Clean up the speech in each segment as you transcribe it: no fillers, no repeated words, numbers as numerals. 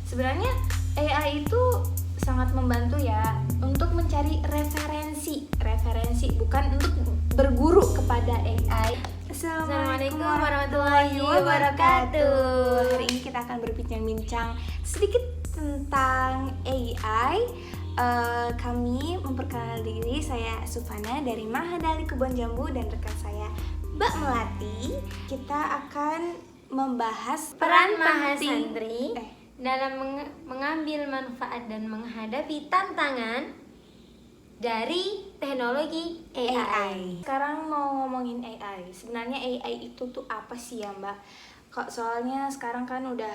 Sebenarnya AI itu sangat membantu ya untuk mencari referensi, bukan untuk berguru kepada AI. Assalamualaikum warahmatullahi wabarakatuh. Hari ini kita akan berbincang-bincang sedikit tentang AI. Kami memperkenalkan diri, saya Sufana dari Mahadali Kebon Jambu dan rekan saya Mbak Melati. Kita akan membahas Peran penting mahasantri dalam mengambil manfaat dan menghadapi tantangan dari teknologi AI. Sekarang mau ngomongin AI. Sebenarnya AI itu tuh apa sih ya, Mbak? Kok soalnya sekarang kan udah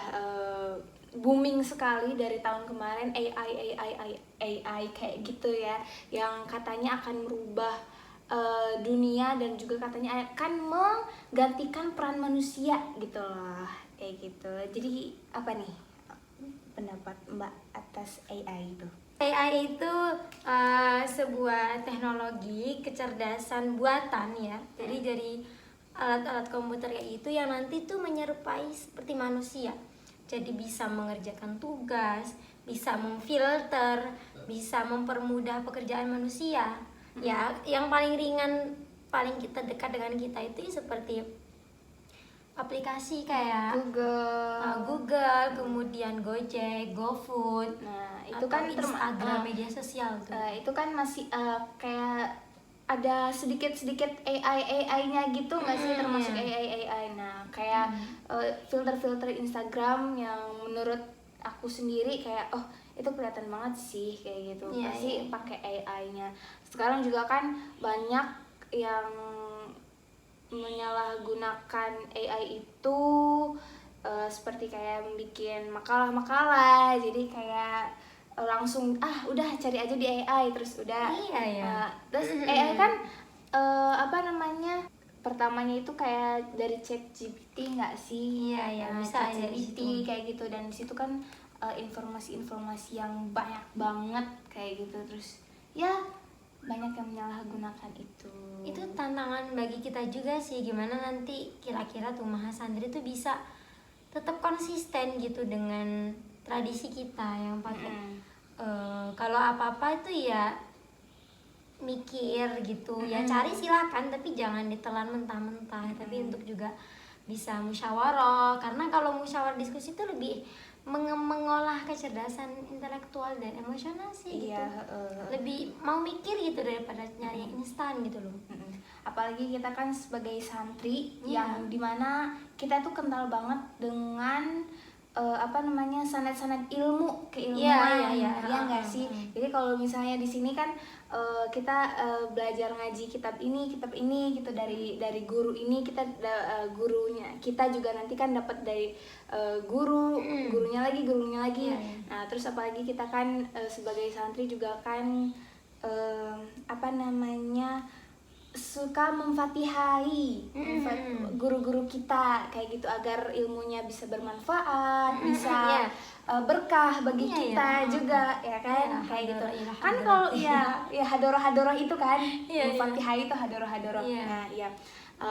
booming sekali dari tahun kemarin AI kayak gitu ya, yang katanya akan merubah dunia dan juga katanya akan menggantikan peran manusia gitu loh, kayak gitu. Jadi apa nih pendapat Mbak atas AI itu? AI itu sebuah teknologi kecerdasan buatan ya. Jadi dari alat-alat komputer kayak gitu yang nanti tuh menyerupai seperti manusia. Jadi bisa mengerjakan tugas, bisa memfilter, bisa mempermudah pekerjaan manusia. Ya, yang paling ringan, paling kita dekat dengan kita itu seperti aplikasi kayak Google, kemudian Gojek, GoFood. Nah, itu kan Instagram, media sosial tuh. Itu kan masih kayak ada sedikit AI-nya gitu nggak sih, termasuk AI. Nah, kayak filter-filter Instagram yang menurut aku sendiri kayak itu kelihatan banget sih kayak gitu. Pasti pakai AI-nya. Sekarang juga kan banyak yang menyalahgunakan AI itu seperti kayak bikin makalah-makalah, jadi kayak langsung udah cari aja di AI terus udah. Terus AI kan pertamanya itu kayak dari ChatGPT nggak sih? Bisa ChatGPT kayak gitu, dan di situ kan informasi-informasi yang banyak banget kayak gitu, terus ya banyak yang menyalahgunakan itu. Itu tantangan bagi kita juga sih, gimana nanti kira-kira tuh mahasantri tuh bisa tetap konsisten gitu dengan tradisi kita yang pakai kalau apa-apa itu ya mikir gitu, ya cari silakan tapi jangan ditelan mentah-mentah, tapi untuk juga bisa musyawarah, karena kalau musyawarah diskusi itu lebih mengolah kecerdasan intelektual dan emosional sih gitu. Lebih mau mikir gitu daripada nyari yang instan gitu loh. Apalagi kita kan sebagai santri yang dimana kita tuh kental banget dengan sanad-sanad ilmu, keilmuan, nggak sih? Jadi kalau misalnya di sini kan kita belajar ngaji kitab ini gitu dari guru ini, kita gurunya kita juga nanti kan dapat dari gurunya lagi. Nah, terus apalagi kita kan sebagai santri juga kan suka memfatihai guru-guru kita kayak gitu agar ilmunya bisa bermanfaat, bisa berkah bagi kita juga, ya kan? Kayak gitu. Kan kalau ya hadoroh itu kan, memfatihai itu hadoroh. Nah,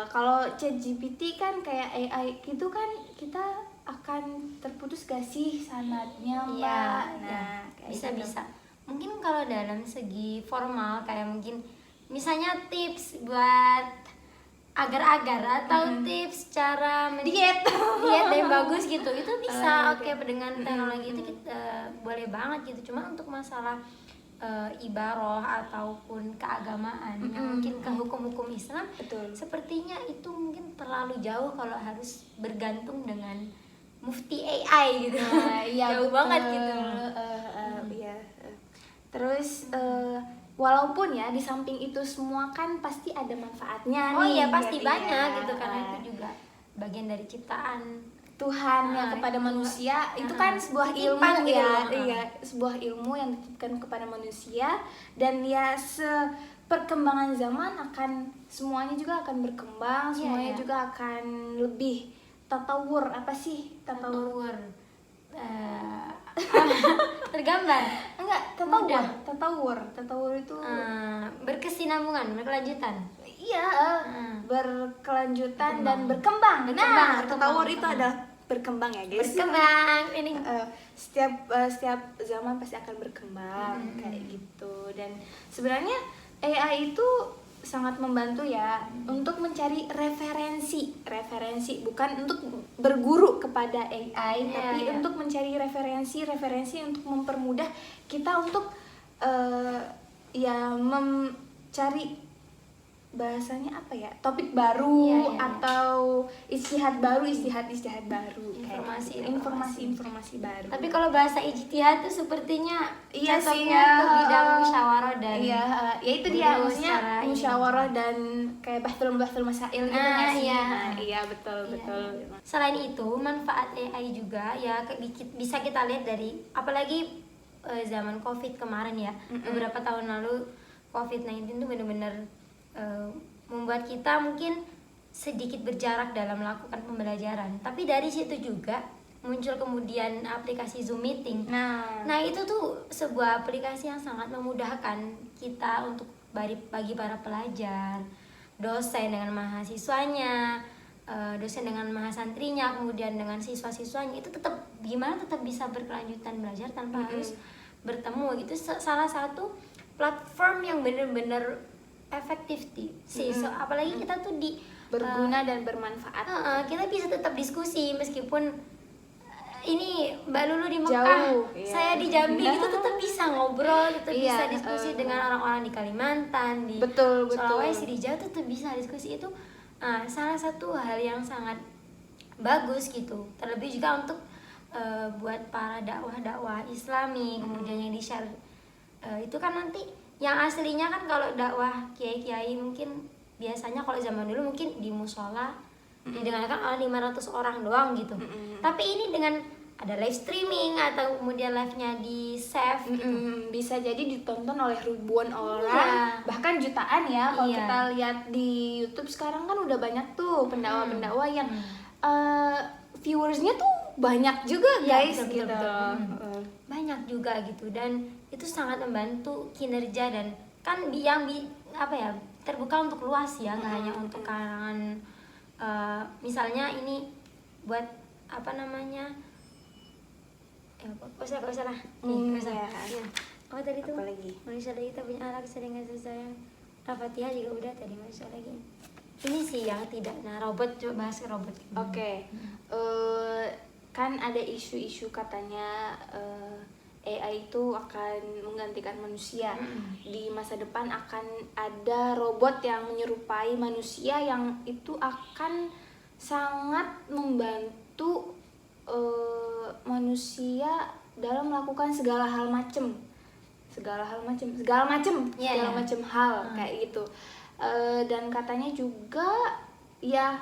kalau ChatGPT kan kayak AI gitu kan, kita akan terputus gak sih sanadnya, Mbak? Nah, bisa. Mungkin kalau dalam segi formal kayak mungkin misalnya tips buat agar-agar atau tips cara diet yang bagus gitu, itu bisa dengan teknologi itu kita boleh banget gitu. Cuma untuk masalah ibaroh ataupun keagamaan yang mungkin ke hukum-hukum Islam, sepertinya itu mungkin terlalu jauh kalau harus bergantung dengan mufti AI gitu. Jauh banget gitu. Terus walaupun ya di samping itu semua kan pasti ada manfaatnya pasti banyak gitu, karena itu juga bagian dari ciptaan Tuhan yang kepada manusia. Itu kan sebuah ilmu sebuah ilmu yang dititipkan kepada manusia, dan perkembangan zaman semuanya juga akan berkembang, semuanya juga akan lebih tatawur. Apa sih tatawur? Tergambar? Enggak, tatawur itu berkesinambungan, berkelanjutan. Berkelanjutan dan berkembang. Tatawur itu adalah berkembang ya guys. Berkembang ini. Setiap zaman pasti akan berkembang kayak gitu. Dan sebenarnya AI itu sangat membantu ya untuk mencari referensi, bukan untuk berguru kepada AI, tapi untuk mencari referensi untuk mempermudah kita untuk mencari bahasanya apa ya, topik baru atau istihad baru, informasi baru. Tapi kalau bahasa ijtihad tuh sepertinya cocoknya ke bidang musyawarah dan ya itu dia maksudnya musyawarah dan kayak bahtul masail gitu nggak sih? Iya betul. Selain itu manfaat AI juga ya bisa kita lihat dari apalagi zaman COVID kemarin ya, beberapa tahun lalu COVID-19 itu benar-benar membuat kita mungkin sedikit berjarak dalam melakukan pembelajaran. Tapi dari situ juga muncul kemudian aplikasi Zoom Meeting. Nah itu tuh sebuah aplikasi yang sangat memudahkan kita untuk bagi para pelajar, dosen dengan mahasiswanya, dosen dengan mahasantrinya, kemudian dengan siswa-siswanya itu tetap bisa berkelanjutan belajar tanpa harus bertemu gitu. Salah satu platform yang benar-benar efektif sih. Apalagi kita tuh berguna dan bermanfaat. Kita bisa tetap diskusi meskipun ini Mbak Lulu di Mekah, saya di Jambi itu tetap bisa ngobrol, tetap bisa diskusi dengan orang-orang di Kalimantan, di Sulawesi, di Jawa tetap bisa diskusi. Itu salah satu hal yang sangat bagus gitu. Terlebih juga untuk buat para dakwah Islami, kemudian yang di-share itu kan nanti yang aslinya kan kalau dakwah kiai-kiai mungkin biasanya kalau zaman dulu mungkin di musola didengarkan oleh 500 orang doang gitu. Tapi ini dengan ada live streaming atau kemudian live-nya di save gitu. Bisa jadi ditonton oleh ribuan orang, bahkan jutaan ya. Kalau kita lihat di YouTube sekarang kan udah banyak tuh pendakwa-pendakwa yang viewersnya tuh banyak juga guys, betul. Banyak juga gitu, dan itu sangat membantu kinerja dan kan terbuka untuk luas ya, nggak hanya untuk kalangan misalnya ini buat apa namanya gak usah lah. Oh tadi tuh manusia lagi kita punya anak sering kasih sayang. Al-Fatihah juga udah tadi manusia lagi. Ini sih yang tidak. Nah robot, coba bahas robot. Kan ada isu-isu katanya AI itu akan menggantikan manusia. Di masa depan akan ada robot yang menyerupai manusia yang itu akan sangat membantu manusia dalam melakukan segala macam hal kayak gitu. Dan katanya juga ya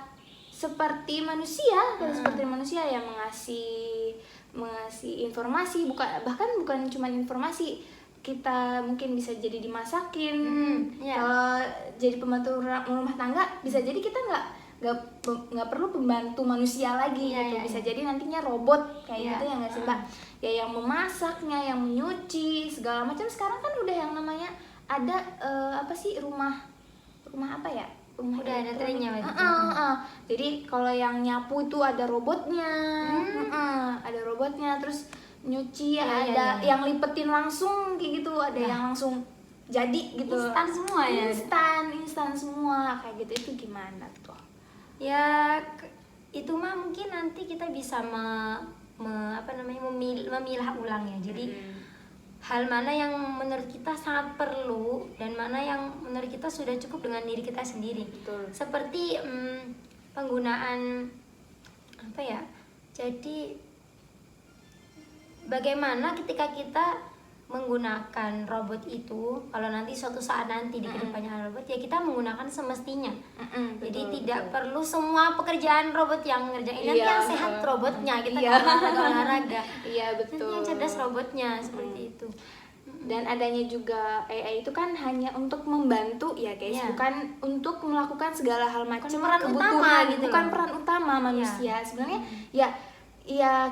seperti manusia yang mengasih informasi, bahkan bukan cuma informasi, kita mungkin bisa jadi dimasakin. Kalau jadi pembantu rumah tangga bisa jadi kita nggak perlu pembantu manusia lagi gitu. Bisa jadi nantinya robot kayak gitu ya nggak sih Mbak? Ya yang memasaknya, yang menyuci segala macam. Sekarang kan udah yang namanya ada rumah apa ya? Udah ada trennya Jadi kalau yang nyapu itu ada robotnya, ada robotnya. Terus nyuci yang lipetin langsung kayak gitu, ada yang langsung jadi gitu. Instan semua ya. Instan semua kayak gitu. Itu gimana tuh? Ya itu mah mungkin nanti kita bisa memilah ulang ya. Jadi hal mana yang menurut kita sangat perlu dan mana yang menurut kita sudah cukup dengan diri kita sendiri. Seperti penggunaan jadi bagaimana ketika kita menggunakan robot itu, kalau nanti suatu saat nanti di kedepannya ada robot, ya kita menggunakan semestinya. Jadi tidak perlu semua pekerjaan robot yang ngerjain. Nanti yang sehat robotnya, kita olahraga. Betul. Yang cerdas robotnya, seperti itu. Dan adanya juga AI itu kan hanya untuk membantu ya guys, bukan untuk melakukan segala hal macam kebutuhan, bukan peran utama manusia. Sebenarnya ya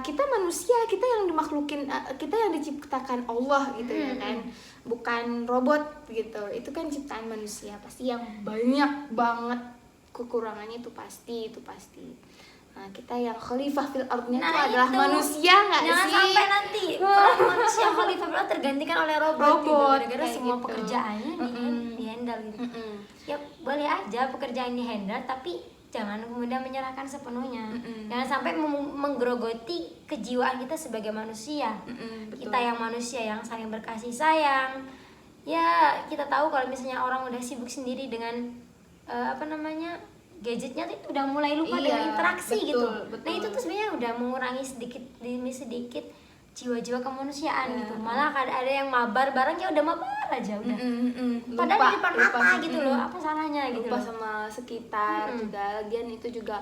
kita manusia, kita yang dimakhlukin, kita yang diciptakan Allah gitu ya kan, bukan robot gitu. Itu kan ciptaan manusia, pasti yang banyak banget kekurangannya itu pasti. Nah, kita yang khalifah fil ardnya Nah, itu adalah itu. manusia nggak sih? Jangan sampai nanti peran manusia khalifah fil ard tergantikan oleh robot gitu, Robot, gara-gara kayak semua gitu. pekerjaannya di handle gitu. Ya boleh aja pekerjaan di handle, tapi jangan kemudian menyerahkan sepenuhnya. Jangan sampai menggerogoti kejiwaan kita sebagai manusia. Betul. Kita yang manusia yang saling berkasih sayang. Ya kita tahu kalau misalnya orang udah sibuk sendiri dengan gadgetnya tuh udah mulai lupa Iya, dengan interaksi betul, gitu. betul. Nah itu tuh sebenarnya udah mengurangi sedikit demi sedikit jiwa-jiwa kemanusiaan gitu. Malah ada yang mabar barangnya udah mabar aja udah. Padahal di depan mata gitu loh, apa salahnya gitu lupa loh. sama sekitar juga. Lagian itu juga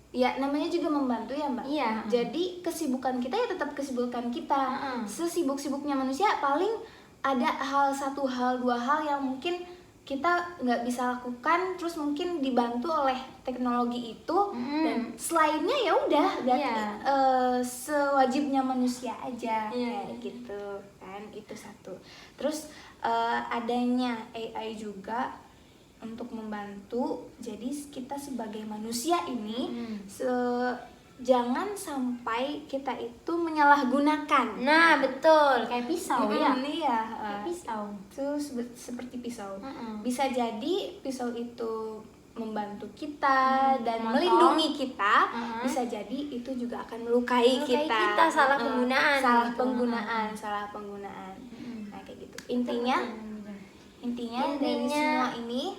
ya namanya juga membantu ya Mbak. Iya. Jadi kesibukan kita ya tetap kesibukan kita. Sesibuk-sibuknya manusia paling ada satu hal dua hal yang mungkin kita nggak bisa lakukan, terus mungkin dibantu oleh teknologi itu, dan selainnya ya udah sewajibnya manusia aja kayak gitu kan. Itu satu. Terus adanya AI juga untuk membantu, jadi kita sebagai manusia ini jangan sampai kita itu menyalahgunakan. Nah betul, kayak pisau ya. Iya, Kayak pisau. itu seperti pisau. Bisa jadi pisau itu membantu kita dan memotong. melindungi kita. Bisa jadi itu juga akan melukai kita. Salah penggunaan. Salah penggunaan. Nah kayak gitu. Intinya dari semua ini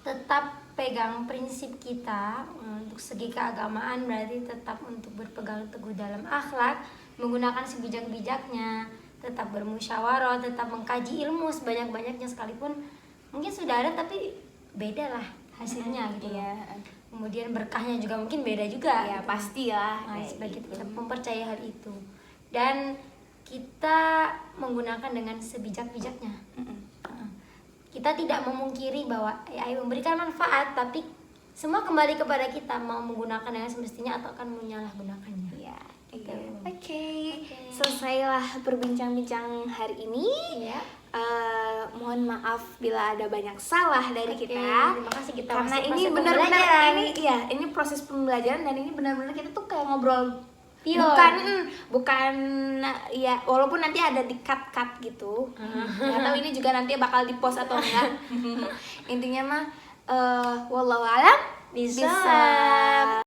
tetap pegang prinsip kita untuk segi keagamaan, berarti tetap untuk berpegang teguh dalam akhlak, menggunakan sebijak-bijaknya, tetap bermusyawarah, tetap mengkaji ilmu sebanyak-banyaknya, sekalipun mungkin sudah ada tapi beda lah hasilnya gitu ya. Kemudian berkahnya juga mungkin beda juga Ya gitu. pastilah. Nah, sebagai kita mempercayai hal itu dan kita menggunakan dengan sebijak-bijaknya. Kita tidak memungkiri bahwa AI memberikan manfaat, tapi semua kembali kepada kita mau menggunakan dengan semestinya atau akan menyalahgunakannya. Ya, gitu. Oke. Selesailah perbincang-bincang hari ini. Iya. Mohon maaf bila ada banyak salah dari kita. Terima kasih kita Karena masih ini proses benar-benar pembelajaran. ini proses pembelajaran, dan ini benar-benar kita tuh kayak ngobrol Pure. bukan ya, walaupun nanti ada di cut gitu. Nggak tahu ini juga nanti bakal di post atau enggak. Intinya mah wallahu alam bisa